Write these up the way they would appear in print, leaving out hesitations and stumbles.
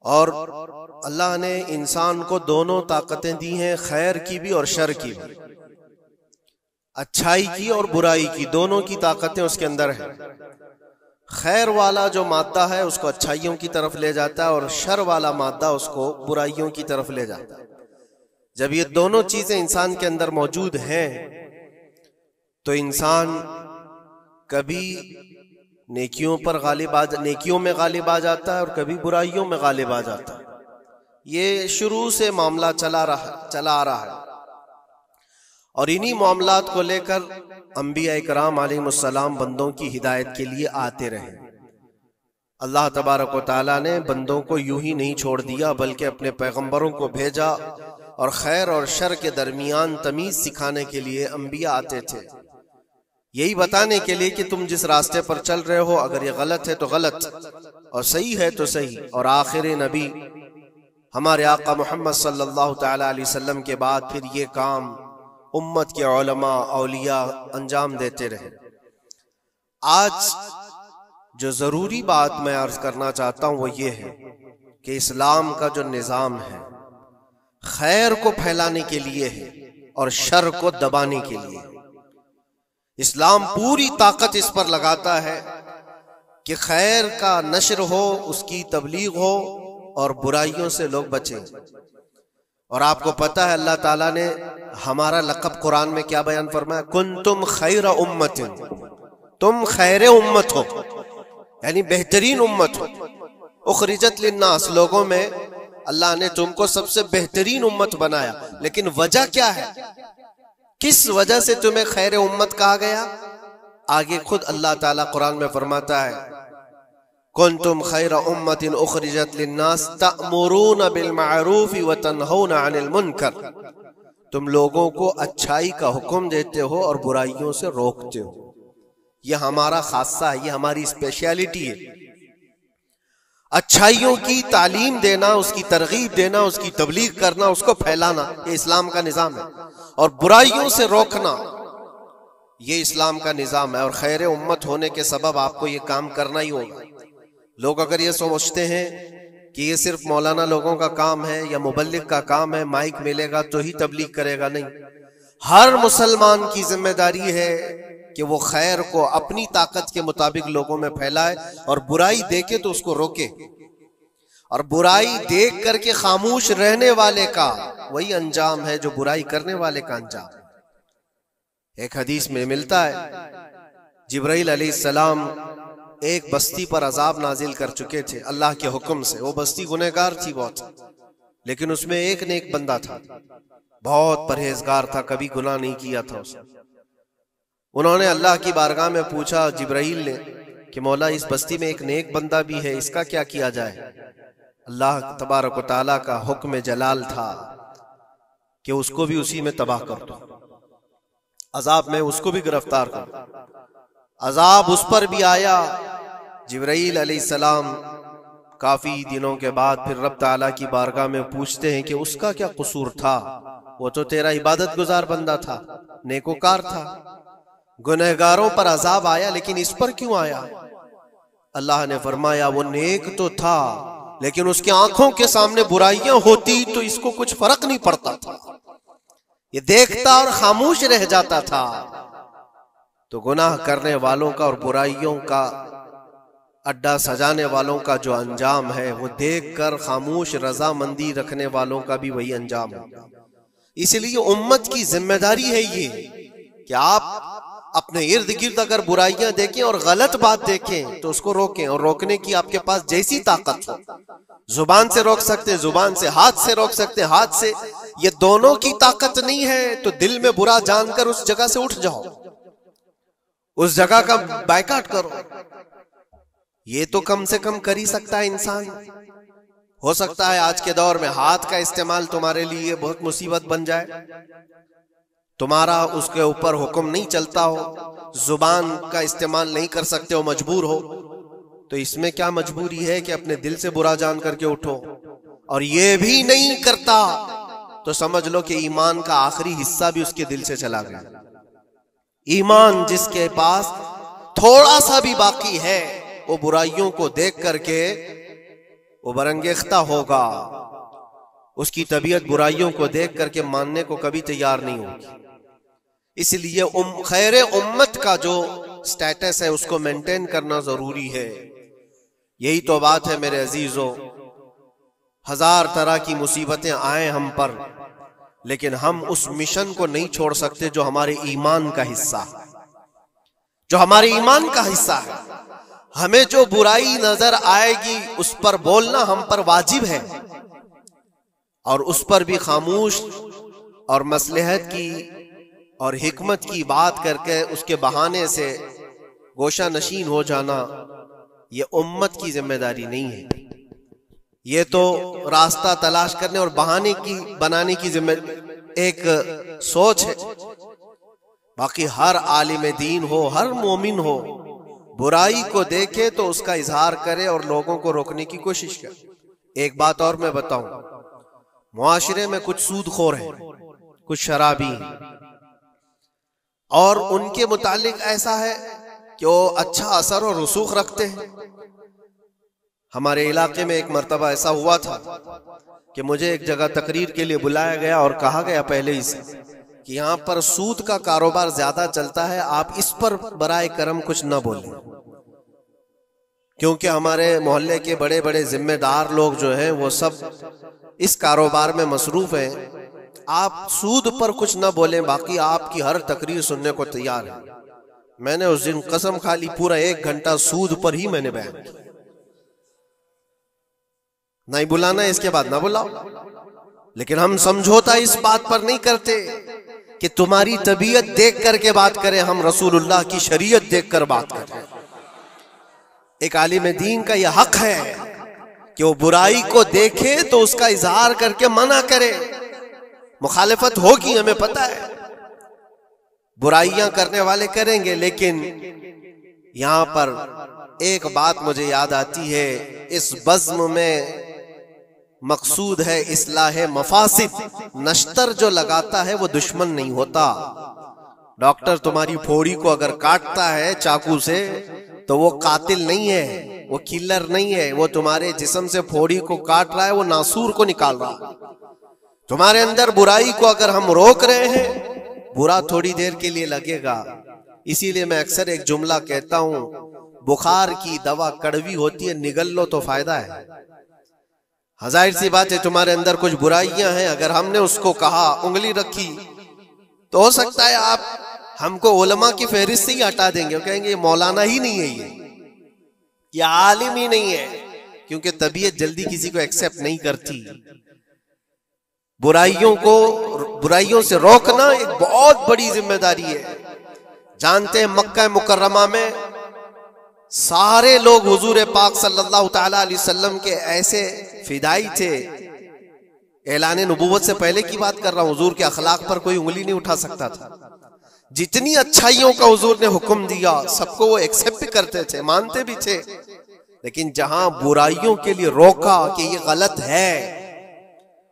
और अल्लाह ने इंसान को दोनों ताकतें दी हैं, खैर की भी और शर की भी, अच्छाई की और बुराई की, दोनों की ताकतें उसके अंदर है। खैर वाला जो मादा है उसको अच्छाइयों की तरफ ले जाता है और शर वाला मादा उसको बुराइयों की तरफ ले जाता है। जब ये दोनों चीजें इंसान के अंदर मौजूद हैं तो इंसान कभी नेकियों में गालिब आ जाता है और कभी बुराइयों में गालिब आ जाता है। ये शुरू से मामला चला आ रहा है और इन्हीं मामलात को लेकर अंबिया इकराम अलैहिमुस्सलाम बंदों की हिदायत के लिए आते रहे। अल्लाह तबारक व तआला ने बंदों को यूं ही नहीं छोड़ दिया, बल्कि अपने पैगंबरों को भेजा और खैर और शर के दरमियान तमीज सिखाने के लिए अंबिया आते थे, यही बताने के लिए कि तुम जिस रास्ते पर चल रहे हो, अगर ये गलत है तो गलत और सही है तो सही। और आखिरी नबी हमारे आका मोहम्मद सल्लल्लाहु तआला अलैहि वसल्लम के बाद फिर ये काम उम्मत के उलमा औलिया अंजाम देते रहे। आज जो जरूरी बात मैं अर्ज करना चाहता हूं वो ये है कि इस्लाम का जो निजाम है खैर को फैलाने के लिए है और शर को दबाने के लिए। इस्लाम पूरी ताकत इस पर लगाता है कि खैर का नशर हो, उसकी तबलीग हो और बुराइयों से लोग बचें। और आपको पता है अल्लाह ताला ने हमारा लक़ब कुरान में क्या बयान फरमाया, कुंतुम खैर उम्मतिन, तुम खैर उम्मत हो, यानी बेहतरीन उम्मत हो। उखरिजत लिन्नास, लोगों में अल्लाह ने तुमको सबसे बेहतरीन उम्मत बनाया। लेकिन वजह क्या है, किस वजह से तुम्हें खैर उम्मत कहा गया? आगे खुद अल्लाह ताला कुरान में फरमाता है, कुंतुम खैर उम्मतिन उखरिजत लिन्नास तअमुरून बिल मारूफ व तनहौना अनिल मुनकर, तुम लोगों को अच्छाई का हुक्म देते हो और बुराइयों से रोकते हो। यह हमारा खासा है, यह हमारी स्पेशलिटी है। अच्छाइयों की तालीम देना, उसकी तरगीब देना, उसकी तबलीग करना, उसको फैलाना, ये इस्लाम का निजाम है। और बुराइयों से रोकना, ये इस्लाम का निजाम है। और खैर उम्मत होने के सबब आपको ये काम करना ही होगा। लोग अगर ये सोचते हैं कि ये सिर्फ मौलाना लोगों का काम है या मुबल्लिग का काम है, माइक मिलेगा तो ही तबलीग करेगा, नहीं। हर मुसलमान की जिम्मेदारी है कि वो खैर को अपनी ताकत के मुताबिक लोगों में फैलाए और बुराई देखे तो उसको रोके। और बुराई देख करके खामोश रहने वाले का वही अंजाम है जो बुराई करने वाले का अंजाम है। एक हदीस में मिलता है, जिब्राइल अलैहिस्सलाम एक बस्ती पर अजाब नाजिल कर चुके थे अल्लाह के हुक्म से। वो बस्ती गुनहगार थी बहुत, लेकिन उसमें एक नेक बंदा था, बहुत परहेजगार था, कभी गुनाह नहीं किया था उसने। उन्होंने अल्लाह की बारगाह में पूछा जिब्राइल ने कि मौला, इस बस्ती में एक नेक बंदा भी है, इसका क्या किया जाए? अल्लाह तबारक व तआला का हुक्म जलाल था कि उसको भी उसी में तबाह कर दो, अजाब में उसको भी गिरफ्तार कर दो। अजाब उस पर भी आया। जिब्राइल अलैहिस्सलाम काफी दिनों के बाद फिर रब ताला की बारगाह में पूछते हैं कि उसका क्या कसूर था? वो तो तेरा इबादत गुजार बंदा था, नेकोकार था, गुनहगारों पर अजाब आया, लेकिन इस पर क्यों आया? अल्लाह ने फरमाया, वो नेक तो था लेकिन उसकी आंखों के सामने बुराइयां होती तो इसको कुछ फर्क नहीं पड़ता था, ये देखता और खामोश रह जाता था। तो गुनाह करने वालों का और बुराइयों का अड्डा सजाने वालों का जो अंजाम है वो देखकर खामोश रजामंदी रखने वालों का भी वही अंजाम होगा। इसलिए उम्मत की जिम्मेदारी है ये कि आप अपने इर्द गिर्द अगर बुराइयां देखें और गलत बात देखें तो उसको रोकें। और रोकने की आपके पास जैसी ताकत हो, जुबान से रोक सकते, जुबान से, हाथ से रोक सकते, हाथ से। ये दोनों की ताकत नहीं है तो दिल में बुरा जानकर उस जगह से उठ जाओ, उस जगह का बायकाट करो। ये तो कम से कम कर ही सकता है इंसान। हो सकता है आज के दौर में हाथ का इस्तेमाल तुम्हारे लिए बहुत मुसीबत बन जाए, तुम्हारा उसके ऊपर हुक्म नहीं चलता हो, जुबान का इस्तेमाल नहीं कर सकते हो, मजबूर हो। तो इसमें क्या मजबूरी है कि अपने दिल से बुरा जान करके उठो। और ये भी नहीं करता तो समझ लो कि ईमान का आखिरी हिस्सा भी उसके दिल से चला गया। ईमान जिसके पास थोड़ा सा भी बाकी है वो बुराइयों को देख करके वो बरंगेख्ता होगा, उसकी तबीयत बुराइयों को देख करके मानने को कभी तैयार नहीं होगी। इसलिए खैर उम्मत का जो स्टेटस है उसको मेंटेन करना जरूरी है। यही तो बात है मेरे अजीजों, हजार तरह की मुसीबतें आए हम पर, लेकिन हम उस मिशन को नहीं छोड़ सकते जो हमारे ईमान का हिस्सा है, जो हमारे ईमान का हिस्सा है। हमें जो बुराई नजर आएगी उस पर बोलना हम पर वाजिब है, और उस पर भी खामोश और मसलहत की और हिकमत की बात करके उसके बहाने से गोशा नशीन हो जाना, ये उम्मत की जिम्मेदारी नहीं है। ये तो रास्ता तलाश करने और बहाने की बनाने की एक सोच है। बाकी हर आलिम दीन हो, हर मोमिन हो, बुराई को देखे तो उसका इजहार करे और लोगों को रोकने की कोशिश करे। एक बात और मैं बताऊं, मुआशरे में कुछ सूदखोर हैं, कुछ शराबी हैं, और उनके मुतालिक ऐसा है कि वो अच्छा असर और रसूख रखते हैं। हमारे इलाके में एक मर्तबा ऐसा हुआ था कि मुझे एक जगह तकरीर के लिए बुलाया गया और कहा गया पहले ही से कि यहाँ पर सूद का कारोबार ज्यादा चलता है, आप इस पर बराए करम कुछ न बोलें, क्योंकि हमारे मोहल्ले के बड़े बड़े जिम्मेदार लोग जो हैं वो सब इस कारोबार में मसरूफ हैं। आप सूद पर कुछ न बोलें, बाकी आपकी हर तकरीर सुनने को तैयार है। मैंने उस दिन कसम खा ली, पूरा 1 घंटा सूद पर ही मैंने बयान किया। नहीं बुलाना, इसके बाद ना बुलाओ, लेकिन हम समझौता इस बात पर नहीं करते कि तुम्हारी तबीयत देख करके बात करें, हम रसूलुल्लाह की शरीयत देखकर बात करें। एक आलिम दीन का यह हक है कि वो बुराई को देखे तो उसका इजहार करके मना करे। मुखालिफत होगी, हमें पता है, बुराइयां करने वाले करेंगे, लेकिन यहां पर एक बात मुझे याद आती है, इस बज़्म में मकसूद है इस्लाह मफासिद। नश्तर जो लगाता है वो दुश्मन नहीं होता। डॉक्टर तुम्हारी फोड़ी को अगर काटता है चाकू से तो वो कातिल नहीं है, वो किलर नहीं है, वो तुम्हारे जिस्म से फोड़ी को काट रहा है, वो नासूर को निकाल रहा है। तुम्हारे अंदर बुराई को अगर हम रोक रहे हैं, बुरा थोड़ी देर के लिए लगेगा। इसीलिए मैं अक्सर एक जुमला कहता हूं, बुखार की दवा कड़वी होती है, निगल लो तो फायदा है। जाहिर सी बात है तुम्हारे अंदर कुछ बुराइयां हैं, अगर हमने उसको कहा, उंगली रखी, तो हो सकता है आप हमको उलमा की फहरिस्त से ही हटा देंगे, कहेंगे ये मौलाना ही नहीं है, ये आलिम ही नहीं है, क्योंकि तबीयत जल्दी किसी को एक्सेप्ट नहीं करती। बुराइयों से रोकना एक बहुत बड़ी जिम्मेदारी है। जानते हैं मक्का मुकर्रमा में सारे लोग हुजूर पाक सल्लल्लाहु तआला अलैहि वसल्लम के ऐसे फिदाई थे, ऐलान नबूवत से पहले की बात कर रहा हूं, हुजूर के अखलाक पर कोई उंगली नहीं उठा सकता था। जितनी अच्छाइयों का हुजूर ने हुक्म दिया सबको वो एक्सेप्ट करते थे, मानते भी थे, लेकिन जहां बुराइयों के लिए रोका कि ये गलत है,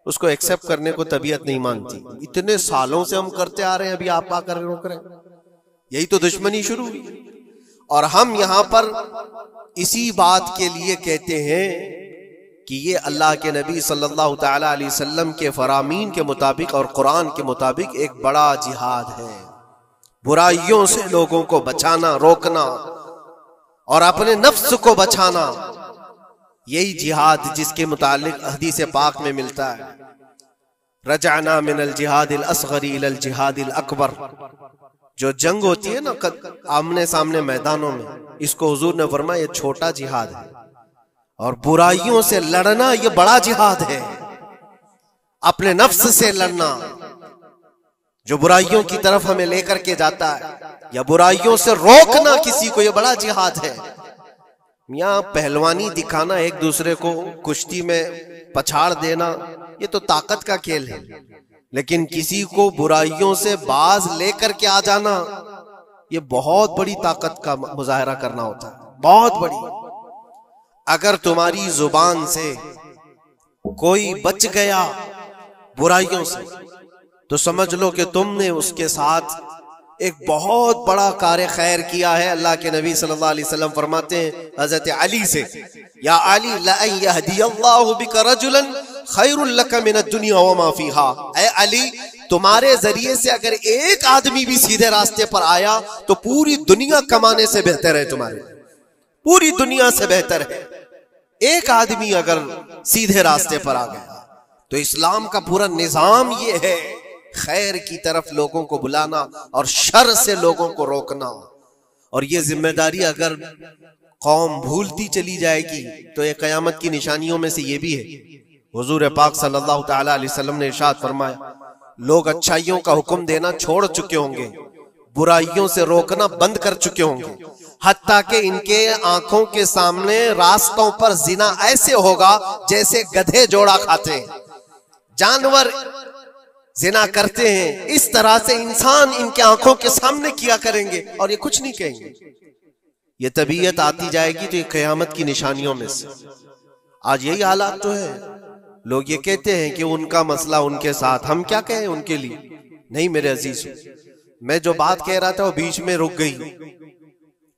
उसको एक्सेप्ट करने को तबीयत नहीं मानती। इतने सालों से हम करते आ रहे हैं, अभी आप आकर रोक रहे हैं, यही तो दुश्मनी शुरू हुई। और हम यहां पर इसी बात के लिए कहते हैं कि ये अल्लाह के नबी सल्लल्लाहु तआला अलैहि वसल्लम के फरामीन के मुताबिक और कुरान के मुताबिक एक बड़ा जिहाद है। बुराइयों से लोगों को बचाना, रोकना और अपने नफ्स को बचाना, यही जिहाद जिसके मुतालिक हदीस पाक में मिलता है, रजाना मिनल जिहादिल असगरी इलल जिहादिल अकबर। जो जंग होती है ना आमने सामने मैदानों में, इसको हुजूर ने फरमाया ये छोटा जिहाद है, और बुराइयों से लड़ना ये बड़ा जिहाद है। अपने नफ्स से लड़ना जो बुराइयों की तरफ हमें लेकर के जाता है, या बुराइयों से रोकना किसी को, ये बड़ा जिहाद है। यहाँ पहलवानी दिखाना, एक दूसरे को कुश्ती में पछाड़ देना, ये तो ताकत का खेल है, लेकिन किसी को बुराइयों से बाज लेकर के आ जाना, ये बहुत बड़ी ताकत का मुजाहरा करना होता है, बहुत बड़ी। अगर तुम्हारी जुबान से कोई बच गया बुराइयों से, तो समझ लो कि तुमने उसके साथ एक बहुत बड़ा कार्य खैर किया है। अल्लाह के नबी सल्लल्लाहु अलैहि वसल्लम फरमाते हैं हजरत अली से, या अली ला अन यहदियल्लाहु बिका रजुलन खैरुल लक मिनद दुनिया व मा फीहा। ऐ अली, तुम्हारे जरिए से अगर एक आदमी भी सीधे रास्ते पर आया तो पूरी दुनिया कमाने से बेहतर है, तुम्हारे पूरी दुनिया से बेहतर है। एक आदमी अगर सीधे रास्ते पर आ गया तो इस्लाम का पूरा निजाम ये है, खैर की तरफ लोगों को बुलाना और शर से लोगों को रोकना। और ये जिम्मेदारी अगर कौम भूलती चली जाएगी तो ये कयामत की निशानियों में से ये भी है। हुजूर पाक सल्लल्लाहु ताला अलैहि वसल्लम ने इरशाद फरमाया, लोग अच्छाइयों का हुक्म देना छोड़ चुके होंगे, बुराइयों से रोकना बंद कर चुके होंगे, हत्ता कि इनके आंखों के सामने रास्तों पर जिना ऐसे होगा जैसे गधे जोड़ा खाते हैं, जानवर जिना करते हैं, इस तरह से इंसान इनके आंखों के सामने किया करेंगे और ये कुछ नहीं कहेंगे। ये तबीयत आती जाएगी तो ये क़यामत की निशानियों में से। आज यही हालात तो है। लोग ये कहते हैं कि उनका मसला उनके साथ, हम क्या कहें उनके लिए। नहीं मेरे अजीज, मैं जो बात कह रहा था वो बीच में रुक गई।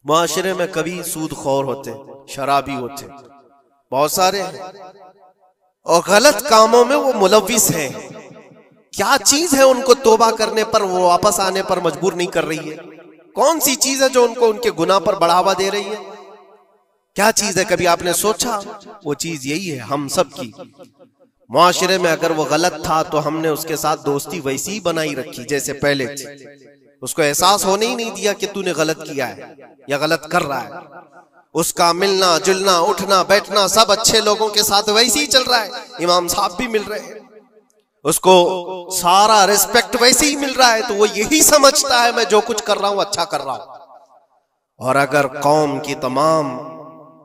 मुआशरे में कभी सूदखोर होते, शराबी होते, बहुत सारे हैं, और गलत कामों में वो मुलविस हैं। क्या चीज है उनको तौबा करने पर, वो वापस आने पर मजबूर नहीं कर रही है? कौन सी चीज है जो उनको उनके गुनाह पर बढ़ावा दे रही है? क्या चीज है? कभी आपने सोचा? वो चीज यही है हम सब की। मुआशरे में अगर वो गलत था तो हमने उसके साथ दोस्ती वैसी ही बनाई रखी जैसे पहले थी। उसको एहसास होने ही नहीं दिया कि तूने गलत किया है या गलत कर रहा है। उसका मिलना जुलना उठना बैठना सब अच्छे लोगों के साथ वैसे ही चल रहा है। इमाम साहब भी मिल रहे हैं, उसको सारा रिस्पेक्ट वैसे ही मिल रहा है, तो वो यही समझता है मैं जो कुछ कर रहा हूं अच्छा कर रहा हूं। और अगर कौम की तमाम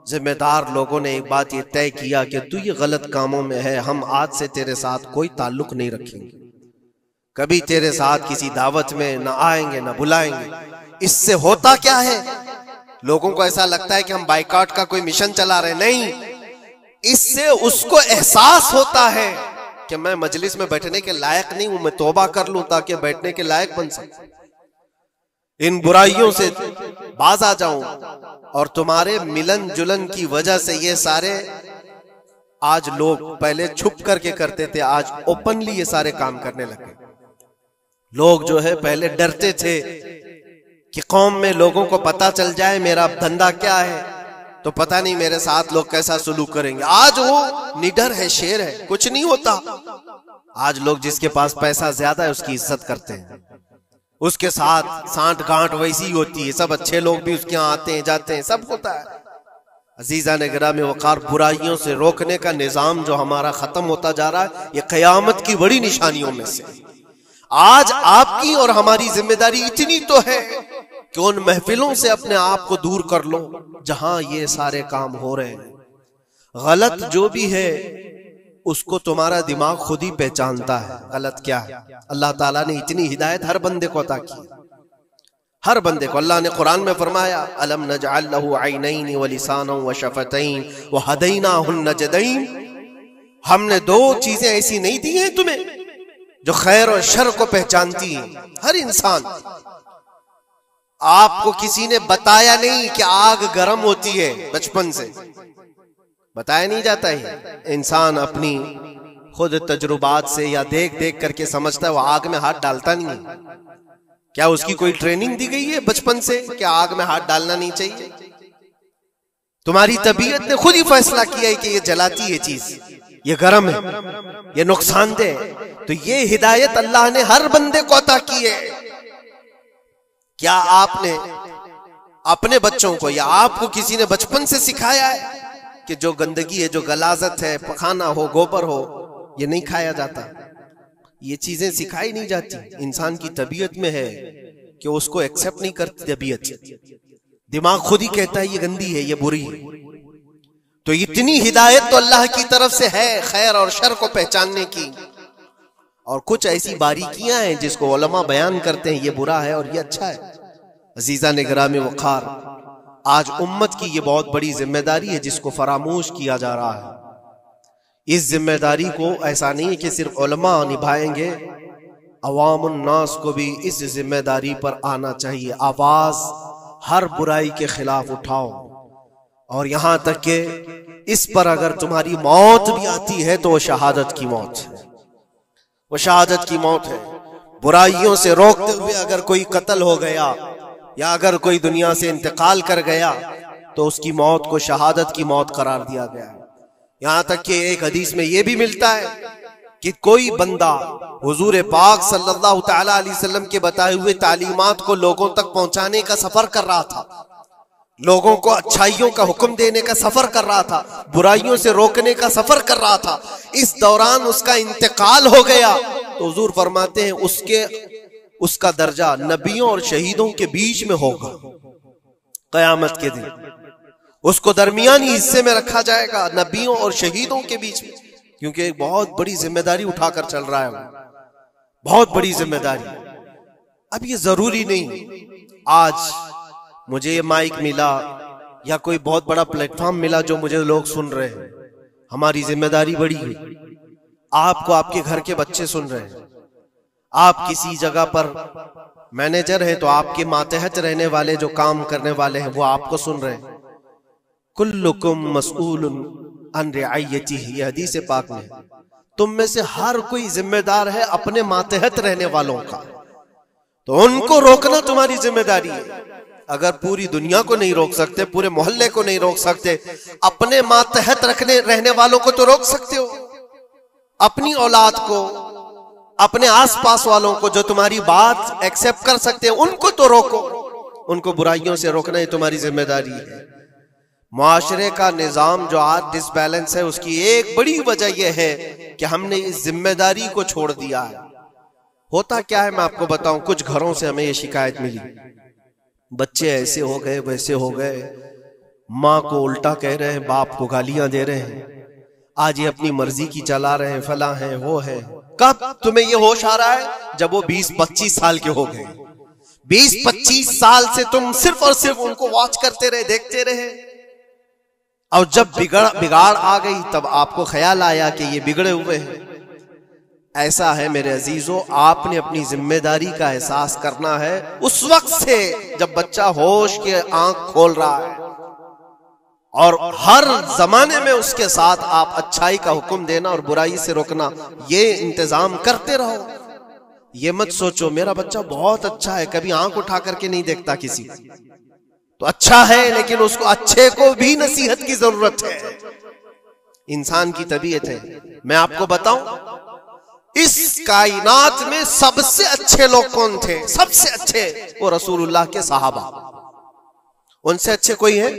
जिम्मेदार लोगों ने एक बात ये तय किया कि तू ये गलत कामों में है, हम आज से तेरे साथ कोई ताल्लुक नहीं रखेंगे, कभी तेरे साथ किसी दावत में ना आएंगे ना बुलाएंगे। इससे होता क्या है? लोगों को ऐसा लगता है कि हम बाइकआउट का कोई मिशन चला रहे। नहीं, इससे उसको एहसास होता है कि मैं मजलिस में बैठने के लायक नहीं हूं, मैं तौबा कर लूं ताकि बैठने के लायक बन सकूं, इन बुराइयों से बाज आ जाऊं। और तुम्हारे मिलन जुलन की वजह से ये सारे, आज लोग पहले छुप करके करते थे, आज ओपनली ये सारे काम करने लगे। लोग जो है पहले डरते थे कि कौम में लोगों को पता चल जाए मेरा धंधा क्या है तो पता नहीं मेरे साथ लोग कैसा सलूक करेंगे। आज वो निडर है, शेर है, कुछ नहीं होता। आज लोग जिसके पास पैसा ज्यादा है उसकी इज्जत करते हैं, उसके साथ सांठ गांठ वैसी होती है, सब अच्छे लोग भी उसके यहाँ आते हैं जाते हैं, सब होता है। अजीजा ने गिरामी वकार, बुराइयों से रोकने का निजाम जो हमारा खत्म होता जा रहा है, ये कयामत की बड़ी निशानियों में से। आज आपकी और हमारी जिम्मेदारी इतनी तो है कि उन महफिलों से अपने आप को दूर कर लो जहां ये सारे काम हो रहे हैं। गलत जो भी है उसको तुम्हारा दिमाग खुद ही पहचानता है गलत क्या है। अल्लाह ताला ने इतनी हिदायत हर बंदे को अता की, हर बंदे को। अल्लाह ने कुरान में फरमाया, अलम नजअल लहू ऐनैन व लिसानन व शफतैन व हदैनाहुन नजदैन। हमने दो चीजें ऐसी नहीं दी हैं तुम्हें जो खैर और शर को पहचानती हैं। हर इंसान, आपको किसी ने बताया नहीं कि आग गर्म होती है, बचपन से बताया नहीं जाता है। इंसान अपनी खुद तजुर्बात से या देख देख करके समझता है, वो आग में हाथ डालता नहीं है। क्या उसकी कोई ट्रेनिंग दी गई है बचपन से कि आग में हाथ डालना नहीं चाहिए? तुम्हारी तबीयत ने खुद ही फैसला किया है कि ये जलाती है चीज, ये गर्म है, ये नुकसानदेह है। तो ये हिदायत अल्लाह ने हर बंदे को अता की है। क्या आपने अपने बच्चों को या आपको किसी ने बचपन से सिखाया है कि जो गंदगी है, जो गलाजत है, पखाना हो, गोबर हो, ये नहीं खाया जाता? ये चीजें सिखाई नहीं जाती। इंसान की तबीयत में है कि उसको एक्सेप्ट नहीं करती तबीयत, दिमाग खुद ही कहता है ये गंदी है, ये बुरी है। तो इतनी हिदायत तो अल्लाह की तरफ से है खैर और शर को पहचानने की। और कुछ ऐसी बारीकियां हैं जिसको उलमा बयान करते हैं, ये बुरा है और ये अच्छा है। अजीजा ने गिरामी वकार, आज उम्मत की ये बहुत बड़ी जिम्मेदारी है जिसको फरामोश किया जा रहा है। इस जिम्मेदारी को ऐसा नहीं है कि सिर्फ उलमा निभाएंगे, अवामुन्नास को भी इस जिम्मेदारी पर आना चाहिए। आवाज हर बुराई के खिलाफ उठाओ, और यहां तक कि इस पर अगर तुम्हारी मौत भी आती है तो वो शहादत की मौत है, वो शहादत की मौत है। बुराइयों से रोकते हुए अगर कोई कत्ल हो गया या अगर कोई दुनिया से इंतकाल कर गया तो उसकी मौत को शहादत की मौत करार दिया गया है। यहां तक कि एक हदीस में यह भी मिलता है कि कोई बंदा हुजूर पाक सल्लल्लाहु तआला अलैहि वसल्लम के बताए हुए तालीमात को लोगों तक पहुंचाने का सफर कर रहा था, लोगों को अच्छाइयों का हुक्म देने का सफर कर रहा था, बुराइयों से रोकने का सफर कर रहा था, इस दौरान उसका इंतकाल हो गया तो हुजूर फरमाते हैं उसका दर्जा नबियों और शहीदों के बीच में होगा कयामत के दिन। उसको दरमियानी हिस्से में रखा जाएगा नबियों और शहीदों के बीच में, क्योंकि एक बहुत बड़ी जिम्मेदारी उठाकर चल रहा है, बहुत बड़ी जिम्मेदारी। अब ये जरूरी नहीं आज मुझे ये माइक मिला या कोई बहुत बड़ा प्लेटफॉर्म मिला जो मुझे लोग सुन रहे हैं, हमारी जिम्मेदारी बड़ी है। आपको आपके घर के बच्चे सुन रहे हैं, आप किसी जगह पर मैनेजर हैं तो आपके मातहत रहने वाले जो काम करने वाले हैं वो आपको सुन रहे हैं। कुल्लुकुम मसऊलुन अन रिअय्यतिही, ये हदीस पाक में है। तुम में से हर कोई जिम्मेदार है अपने मातहत रहने वालों का, तो उनको रोकना तुम्हारी जिम्मेदारी है। अगर पूरी दुनिया को नहीं रोक सकते, पूरे मोहल्ले को नहीं रोक सकते, अपने मातहत रहने वालों को तो रोक सकते हो। अपनी औलाद को, अपने आसपास वालों को जो तुम्हारी बात एक्सेप्ट कर सकते हैं उनको तो रोको, उनको बुराइयों से रोकना ही तुम्हारी जिम्मेदारी है। मुआशरे का निजाम जो आज डिसबैलेंस है उसकी एक बड़ी वजह यह है कि हमने इस जिम्मेदारी को छोड़ दिया है। होता क्या है मैं आपको बताऊं, कुछ घरों से हमें ये शिकायत मिली, बच्चे ऐसे हो गए वैसे हो गए, माँ को उल्टा कह रहे हैं, बाप को गालियां दे रहे हैं, आज ये अपनी मर्जी की चला रहे हैं, फला है वो है। कब तुम्हें ये होश आ रहा है? जब वो 20-25 साल के हो गए। 20-25 साल से तुम सिर्फ और सिर्फ उनको वॉच करते रहे, देखते रहे, और जब बिगाड़ आ गई तब आपको ख्याल आया कि ये बिगड़े हुए हैं। ऐसा है मेरे अजीजों, आपने अपनी जिम्मेदारी का एहसास करना है उस वक्त से जब बच्चा होश के आंख खोल रहा है, और हर जमाने में उसके साथ आप अच्छाई का हुक्म देना और बुराई से रोकना, ये इंतजाम करते रहो। ये मत सोचो मेरा बच्चा बहुत अच्छा है, कभी आंख उठा करके नहीं देखता किसी, तो अच्छा है, लेकिन उसको अच्छे को भी नसीहत की जरूरत है। इंसान की तबीयत है। मैं आपको बताऊं, इस कायनात में सबसे अच्छे लोग कौन थे? सबसे अच्छे वो रसूलुल्लाह के सहाबा, उनसे अच्छे कोई है?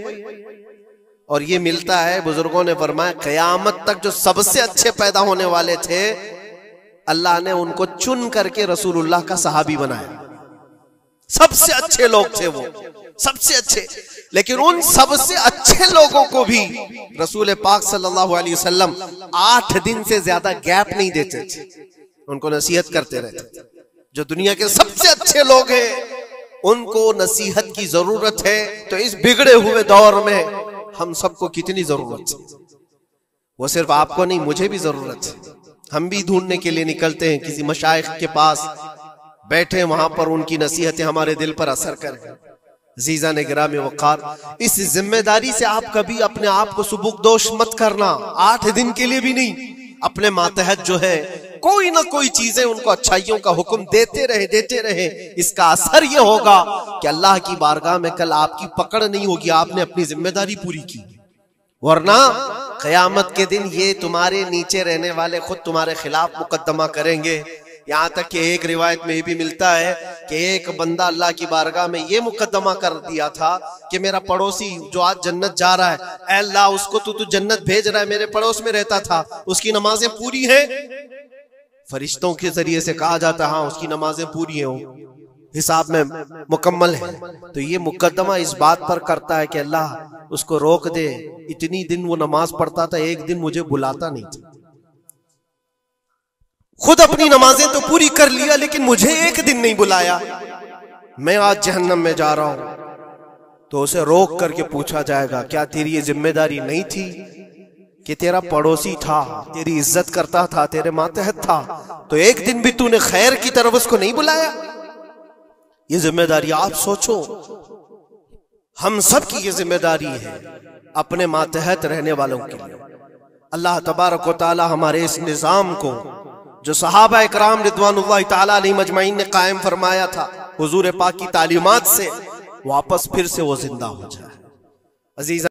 और ये मिलता है, बुजुर्गों ने फरमाया क़यामत तक जो सबसे अच्छे पैदा होने वाले थे अल्लाह ने उनको चुन करके रसूलुल्लाह का सहाबी बनाया। सबसे अच्छे लोग थे वो, सबसे अच्छे। लेकिन उन सबसे अच्छे लोगों को भी रसूल पाक सल्लल्लाहु अलैहि वसल्लम 8 दिन से ज्यादा गैप नहीं देते थे, उनको नसीहत करते रहते। जो दुनिया के सबसे अच्छे लोग हैं उनको नसीहत की जरूरत है, तो इस बिगड़े हुए दौर में हम सबको कितनी जरूरत है। वो सिर्फ आपको नहीं, मुझे भी जरूरत है। हम भी ढूंढने के लिए निकलते हैं किसी मशाइख के पास, बैठे वहां पर उनकी नसीहतें हमारे दिल पर असर करें। अज़ीज़ान गिरामी वक़ार, इस जिम्मेदारी से आप कभी अपने आप को सुबुकदोश मत करना। 8 दिन के लिए भी नहीं, अपने मातहत जो है कोई ना कोई चीजें उनको अच्छाइयों का हुक्म देते रहे। इसका असर यह होगा कि अल्लाह की बारगाह में कल आपकी पकड़ नहीं होगी, आपने अपनी जिम्मेदारी पूरी की। वरना क़यामत के दिन ये तुम्हारे नीचे रहने वाले खुद तुम्हारे खिलाफ मुकदमा करेंगे। यहाँ तक कि एक रिवायत में ये भी मिलता है कि एक बंदा अल्लाह की बारगाह में ये मुकदमा कर दिया था कि मेरा पड़ोसी जो आज जन्नत जा रहा है, ऐ अल्लाह उसको तू जन्नत भेज रहा है, मेरे पड़ोस में रहता था, उसकी नमाजें पूरी हैं। फरिश्तों के जरिए से कहा जाता हाँ उसकी नमाजें पूरी हैं, हिसाब में मुकम्मल है। तो ये मुकदमा इस बात पर करता है कि अल्लाह उसको रोक दे, इतनी दिन वो नमाज पढ़ता था, एक दिन मुझे बुलाता नहीं था, खुद अपनी नमाजें तो पूरी कर लिया लेकिन मुझे एक दिन नहीं बुलाया, मैं आज जहन्नम में जा रहा हूं। तो उसे रोक करके पूछा जाएगा क्या तेरी ये जिम्मेदारी नहीं थी कि तेरा पड़ोसी था, तेरी इज्जत करता था, तेरे मातहत था, तो एक दिन भी तूने खैर की तरफ उसको नहीं बुलाया। ये जिम्मेदारी आप सोचो, हम सब की ये जिम्मेदारी है अपने मातहत रहने वालों के लिए। अल्लाह तबारक व तआला हमारे इस निज़ाम को जो सहाबा इकराम रिदवानुल्लाह तआला अलैहिम अजमईन ने कायम फरमाया था हुजूर पाक की तालीमात से, वापस फिर से वो जिंदा हो जाए। अजीज